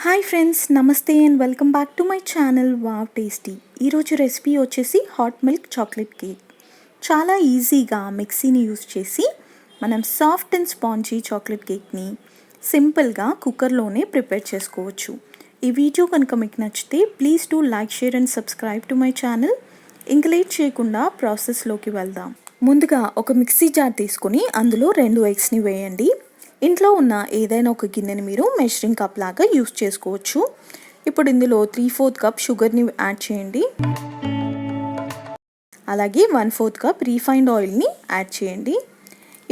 Hi friends, నమస్తే and welcome back to my channel wow tasty. ఈరోజు recipe వచ్చేసి hot milk chocolate cake. చాలా ఈజీగా మిక్సీని యూస్ చేసి మనం సాఫ్ట్ అండ్ స్పాంజీ చాక్లెట్ కేక్ని సింపుల్గా కుక్కర్లోనే ప్రిపేర్ చేసుకోవచ్చు. ఈ వీడియో కనుక మీకు నచ్చితే please do like, share and subscribe to my channel. ఇంక లేట్ చేయకుండా ప్రాసెస్లోకి వెళ్దాం. ముందుగా ఒక మిక్సీ జార్ తీసుకొని అందులో 2 ఎగ్స్ని వేయండి. ఇంట్లో ఉన్న ఏదైనా ఒక గిన్నెని మీరు మెజరింగ్ కప్ లాగా యూస్ చేసుకోవచ్చు. ఇప్పుడు ఇందులో 3/4 కప్ షుగర్ని యాడ్ చేయండి. అలాగే 1/4 కప్ రీఫైండ్ ఆయిల్ని యాడ్ చేయండి.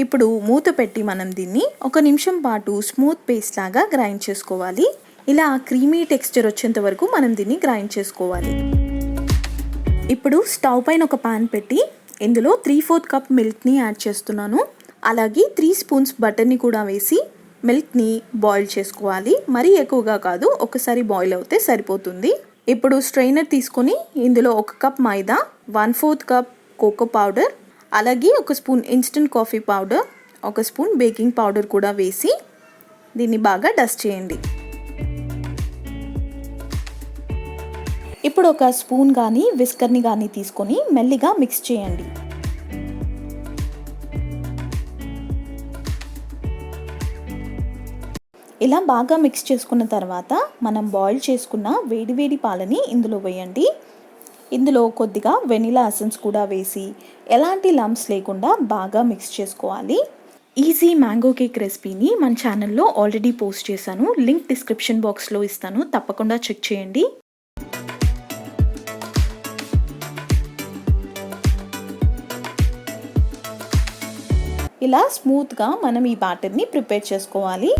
ఇప్పుడు మూత పెట్టి మనం దీన్ని 1 నిమిషం పాటు స్మూత్ పేస్ట్ లాగా గ్రైండ్ చేసుకోవాలి. ఇలా క్రీమీ టెక్స్చర్ వచ్చేంత వరకు మనం దీన్ని గ్రైండ్ చేసుకోవాలి. ఇప్పుడు స్టవ్ పైన ఒక పాన్ పెట్టి ఇందులో 3/4 కప్ మిల్క్ని యాడ్ చేస్తున్నాను. అలాగే 3 స్పూన్స్ బటర్ని కూడా వేసి మిల్క్ని బాయిల్ చేసుకోవాలి. మరీ ఎక్కువగా కాదు, ఒకసారి బాయిల్ అవుతే సరిపోతుంది. ఇప్పుడు స్ట్రైనర్ తీసుకొని ఇందులో 1 కప్ మైదా, 1/4 కప్ కోకో పౌడర్, అలాగే 1 spoon instant coffee powder, 1 spoon baking powder కూడా వేసి దీన్ని బాగా డస్ట్ చేయండి. ఇప్పుడు ఒక స్పూన్ కానీ విస్కర్ని కానీ తీసుకొని మెల్లిగా మిక్స్ చేయండి. ఇలా బాగా మిక్స్ చేసుకున్న తర్వాత మనం బాయిల్ చేసుకున్న వేడివేడి పాలని ఇందులో వేయండి. ఇందులో కొద్దిగా వెనిలా ఎసెన్స్ కూడా వేసి ఎలాంటి లంప్స్ లేకుండా బాగా మిక్స్ చేసుకోవాలి. ఈజీ మ్యాంగో కేక్ రెసిపీని మన ఛానల్లో ఆల్రెడీ పోస్ట్ చేశాను. లింక్ డిస్క్రిప్షన్ బాక్స్లో ఇస్తాను, తప్పకుండా చెక్ చేయండి. ఇలా స్మూత్గా మనం ఈ బ్యాటర్ని ప్రిపేర్ చేసుకోవాలి.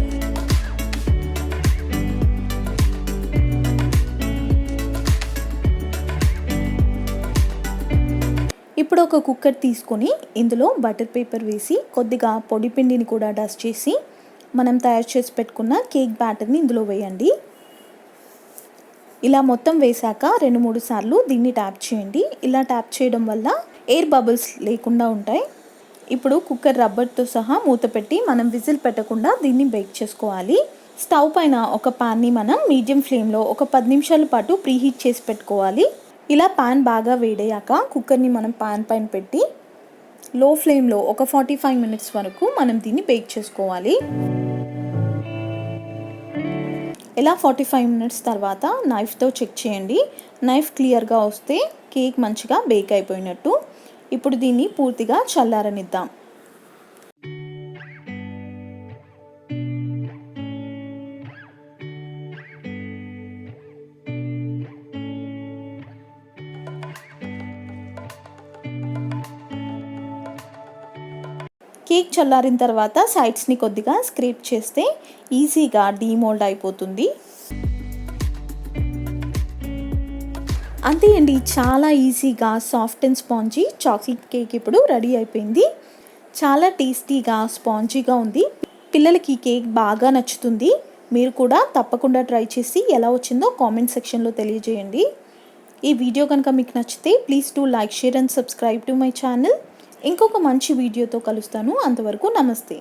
ఇప్పుడు ఒక కుక్కర్ తీసుకొని ఇందులో బటర్ పేపర్ వేసి కొద్దిగా పొడి పిండిని కూడా డస్ట్ చేసి మనం తయారు చేసి పెట్టుకున్న కేక్ బ్యాటర్ని ఇందులో వేయండి. ఇలా మొత్తం వేసాక 2-3 సార్లు దీన్ని ట్యాప్ చేయండి. ఇలా ట్యాప్ చేయడం వల్ల ఎయిర్ బబుల్స్ లేకుండా ఉంటాయి. ఇప్పుడు కుక్కర్ రబ్బర్తో సహా మూత పెట్టి మనం విజిల్ పెట్టకుండా దీన్ని బేక్ చేసుకోవాలి. స్టవ్ పైన ఒక పాన్ని మనం మీడియం ఫ్లేమ్లో ఒక 10 నిమిషాల పాటు ప్రీహీట్ చేసి పెట్టుకోవాలి. ఇలా పాన్ బాగా వేడయ్యాక కుక్కర్ని మనం పాన్ పైన పెట్టి లో ఫ్లేమ్లో ఒక 45 మినిట్స్ వరకు మనం దీన్ని బేక్ చేసుకోవాలి. ఇలా 45 మినిట్స్ తర్వాత నైఫ్తో చెక్ చేయండి. నైఫ్ క్లియర్గా వస్తే కేక్ మంచిగా బేక్ అయిపోయినట్టు. ఇప్పుడు దీన్ని పూర్తిగా చల్లారనిద్దాం. కేక్ చల్లారిన తర్వాత సైడ్స్ని కొద్దిగా స్క్రేప్ చేస్తే ఈజీగా డీమోల్డ్ అయిపోతుంది. అంతే అండి, చాలా ఈజీగా soft and spongy chocolate cake ఇప్పుడు రెడీ అయిపోయింది. చాలా టేస్టీగా స్పాంజీగా ఉంది. పిల్లలకి కేక్ బాగా నచ్చుతుంది. మీరు కూడా తప్పకుండా ట్రై చేసి ఎలా వచ్చిందో కామెంట్ సెక్షన్లో తెలియజేయండి. ఈ వీడియో కనుక మీకు నచ్చితే please do like, share and subscribe to my channel. ఇంకొక మంచి వీడియోతో కలుస్తాను. అంతవరకు నమస్తే.